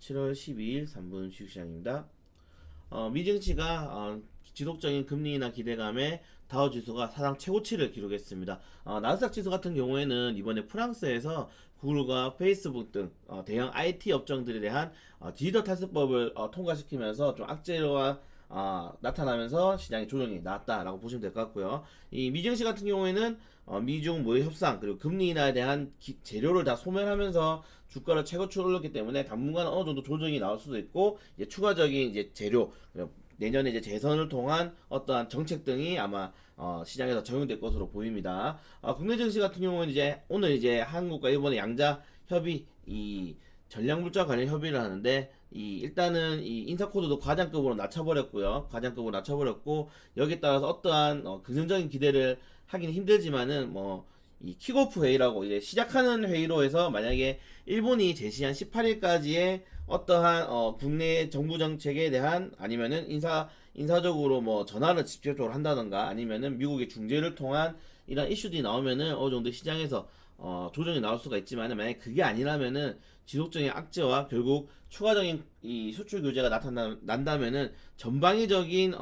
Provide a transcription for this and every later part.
7월 12일 3분 주식시장입니다. 미증시가 지속적인 금리 인하 기대감에 다우지수가 사상 최고치를 기록했습니다. 나스닥 지수 같은 경우에는 이번에 프랑스에서 구글과 페이스북 등 대형 IT 업종들에 대한 디지털 탈세법을 통과시키면서 좀 악재가 나타나면서 시장의 조정이 나왔다라고 보시면 될 것 같고요. 이 미증시 같은 경우에는 미중 무역 협상 그리고 금리 인하에 대한 재료를 다 소멸하면서 주가를 최고치로 올렸기 때문에 당분간은 어느 정도 조정이 나올 수도 있고 이제 추가적인 이제 재료 내년에 이제 재선을 통한 어떠한 정책 등이 아마 시장에서 적용될 것으로 보입니다. 국내 증시 같은 경우는 이제 오늘 이제 한국과 일본의 양자 협의 이 전략물자 관련 협의를 하는데 일단은 이 인사 코드도 과장급으로 낮춰버렸고요. 과장급으로 낮춰버렸고 여기에 따라서 어떠한 긍정적인 기대를 하기는 힘들지만은 이 킥오프 회의라고 이제 시작하는 회의로 해서 만약에 일본이 제시한 18일까지의 어떠한 국내 정부 정책에 대한 아니면은 인사적으로 뭐 전화를 직접적으로 한다던가 아니면은 미국의 중재를 통한 이런 이슈들이 나오면은 어느 정도 시장에서 조정이 나올 수가 있지만 만약에 그게 아니라면은 지속적인 악재와 결국 추가적인 이 수출 규제가 난다면은 전방위적인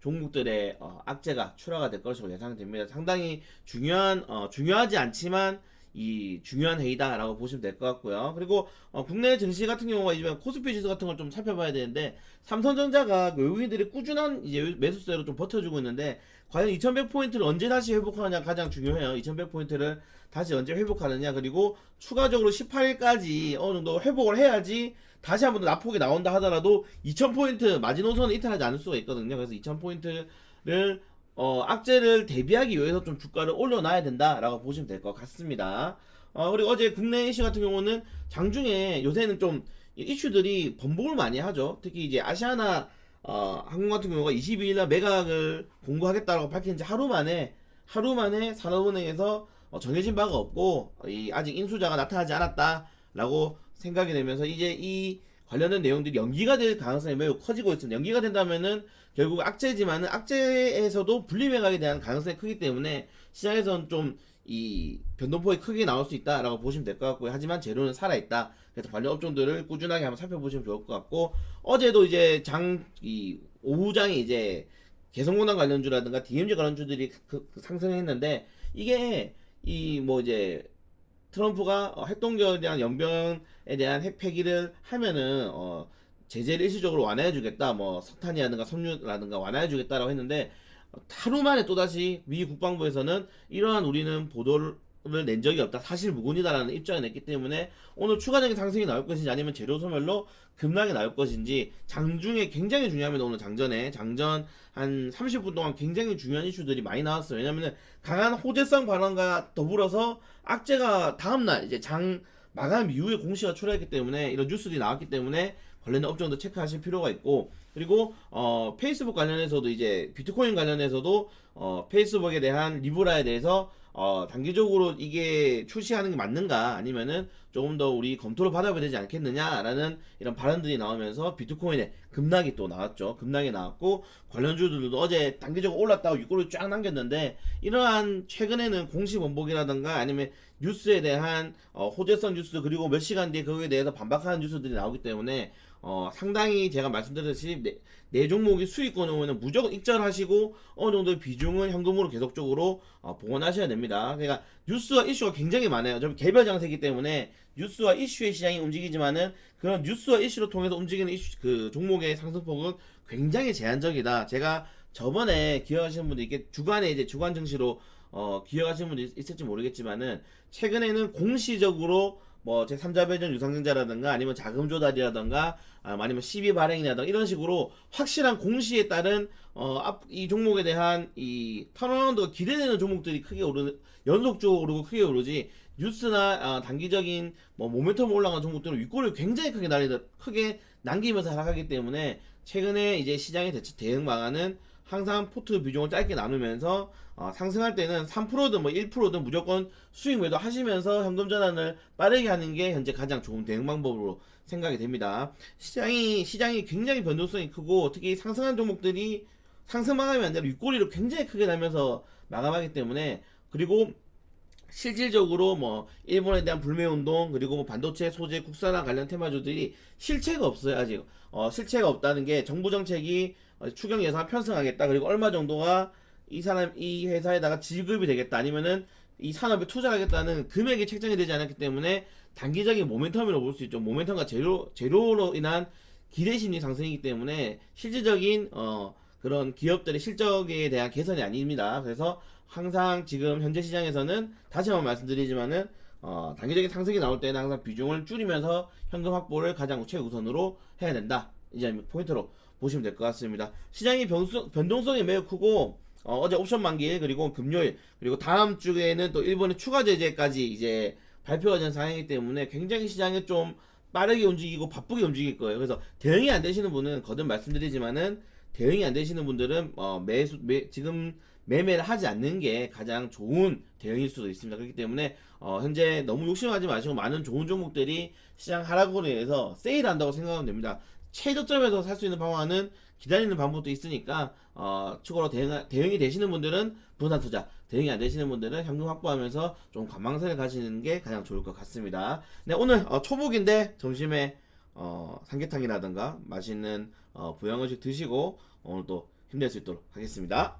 종목들의 악재가 출하가 될 것으로 예상됩니다. 상당히 중요하지 않지만 이 중요한 회의다라고 보시면 될 것 같고요. 그리고 국내 증시 같은 경우가 이제 코스피 지수 같은 걸 좀 살펴봐야 되는데 삼성전자가 외국인들이 꾸준한 이제 매수세로 좀 버텨주고 있는데 과연 2100포인트를 언제 다시 회복하느냐 가장 중요해요. 2100포인트를 다시 언제 회복하느냐 그리고 추가적으로 18일까지 어느 정도 회복을 해야지 다시 한번 낙폭이 나온다 하더라도 2000포인트 마지노선을 이탈하지 않을 수가 있거든요. 그래서 2000포인트를 악재를 대비하기 위해서 좀 주가를 올려놔야 된다라고 보시면 될 것 같습니다. 그리고 어제 국내 이슈 같은 경우는 장중에 요새는 좀 이슈들이 번복을 많이 하죠. 특히 이제 아시아나 항공 같은 경우가 22일날 매각을 공고하겠다라고 밝힌 지 하루 만에 산업은행에서 정해진 바가 없고 아직 인수자가 나타나지 않았다라고 생각이 되면서 이제 이 관련된 내용들이 연기가 될 가능성이 매우 커지고 있습니다. 연기가 된다면은 결국 악재지만은 악재에서도 분리매각에 대한 가능성이 크기 때문에 시장에서는 좀 이 변동폭이 크게 나올 수 있다라고 보시면 될 것 같고요. 하지만 재료는 살아있다. 그래서 관련 업종들을 꾸준하게 한번 살펴보시면 좋을 것 같고 어제도 이제 오후장이 이제 개성공단 관련주라든가 DMZ 관련주들이 상승했는데 이게 이제 트럼프가 핵동결에 대한 연변에 대한 핵 폐기를 하면은 제재를 일시적으로 완화해주겠다, 뭐 석탄이라든가 섬유라든가 완화해주겠다라고 했는데 하루 만에 또다시 미 국방부에서는 이러한 우리는 보도를 낸 적이 없다, 사실 무근이다라는 입장을 냈기 때문에 오늘 추가적인 상승이 나올 것인지 아니면 재료 소멸로 급락이 나올 것인지 장중에 굉장히 중요합니다. 오늘 장전 한 30분 동안 굉장히 중요한 이슈들이 많이 나왔어요. 왜냐면은 강한 호재성 발언과 더불어서 악재가 다음날 이제 장 마감 이후에 공시가 출하했기 때문에 이런 뉴스들이 나왔기 때문에 관련된 업종도 체크하실 필요가 있고 그리고 페이스북 관련해서도 이제 비트코인 관련해서도 페이스북에 대한 리브라에 대해서 단기적으로 이게 출시하는 게 맞는가 아니면은 조금 더 우리 검토를 받아봐야 되지 않겠느냐라는 이런 발언들이 나오면서 비트코인의 급락이 또 나왔죠. 급락이 나왔고 관련주들도 어제 단기적으로 올랐다고 윗골을 쫙 남겼는데 이러한 최근에는 공시 번복이라든가 아니면 뉴스에 대한 호재성 뉴스 그리고 몇 시간 뒤에 그거에 대해서 반박하는 뉴스들이 나오기 때문에 상당히 제가 말씀드렸듯이 내 종목이 수익권 오면은 무조건 익절하시고 어느 정도의 비중을 현금으로 계속적으로 보관하셔야 됩니다. 그러니까 뉴스와 이슈가 굉장히 많아요. 좀 개별 장세이기 때문에 뉴스와 이슈의 시장이 움직이지만은 그런 뉴스와 이슈를 통해서 움직이는 그 종목의 상승폭은 굉장히 제한적이다. 제가 저번에 기억하시는 분들 이게 주간에 이제 주간 증시로 기억하시는 분들 있을지 모르겠지만은 최근에는 공시적으로 뭐 제3자 배전 유상증자라든가 아니면 자금 조달이라든가 아니면 시비 발행이라든가 이런 식으로 확실한 공시에 따른 이 종목에 대한 이 턴어라운드가 기대되는 종목들이 크게 연속적으로 오르고 크게 오르지 뉴스나 단기적인 뭐 모멘텀 올라가는 종목들은 윗골을 굉장히 크게 남기면서 하락하기 때문에 최근에 이제 시장의 대응 방안은 항상 포트 비중을 짧게 나누면서 상승할 때는 3%든 뭐 1%든 무조건 수익 매도 하시면서 현금 전환을 빠르게 하는 게 현재 가장 좋은 대응 방법으로 생각이 됩니다. 시장이 굉장히 변동성이 크고 특히 상승한 종목들이 상승 마감이 안 되고 윗꼬리를 굉장히 크게 달면서 마감하기 때문에 그리고 실질적으로 뭐 일본에 대한 불매 운동 그리고 뭐 반도체 소재 국산화 관련 테마주들이 실체가 없어요. 아직 실체가 없다는 게 정부 정책이 추경 예산 편성하겠다, 그리고 얼마 정도가 이 회사에다가 지급이 되겠다, 아니면은 이 산업에 투자하겠다는 금액이 책정이 되지 않았기 때문에 단기적인 모멘텀이라고 볼 수 있죠. 모멘텀과 제로로 인한 기대 심리 상승이기 때문에 실질적인 그런 기업들의 실적에 대한 개선이 아닙니다. 그래서 항상 지금 현재 시장에서는 다시 한번 말씀드리지만은 단기적인 상승이 나올 때는 항상 비중을 줄이면서 현금 확보를 가장 최우선으로 해야 된다. 이제 포인트로 보시면 될 것 같습니다. 시장이 변동성이 매우 크고 어제 옵션 만기, 그리고 금요일, 그리고 다음 주에는 또 일본의 추가 제재까지 이제 발표가 된 상황이기 때문에 굉장히 시장이 좀 빠르게 움직이고 바쁘게 움직일 거예요. 그래서 대응이 안 되시는 분은 거듭 말씀드리지만은, 대응이 안 되시는 분들은 지금 매매를 하지 않는 게 가장 좋은 대응일 수도 있습니다. 그렇기 때문에 현재 너무 욕심하지 마시고 많은 좋은 종목들이 시장 하락으로 인해서 세일한다고 생각하면 됩니다. 최저점에서 살 수 있는 방안은 기다리는 방법도 있으니까 추가로 대응이 되시는 분들은 분산 투자, 대응이 안 되시는 분들은 현금 확보하면서 좀 관망세를 가시는 게 가장 좋을 것 같습니다. 네, 오늘 초복인데 점심에 삼계탕이라든가 맛있는 보양음식 드시고 오늘도 힘낼 수 있도록 하겠습니다.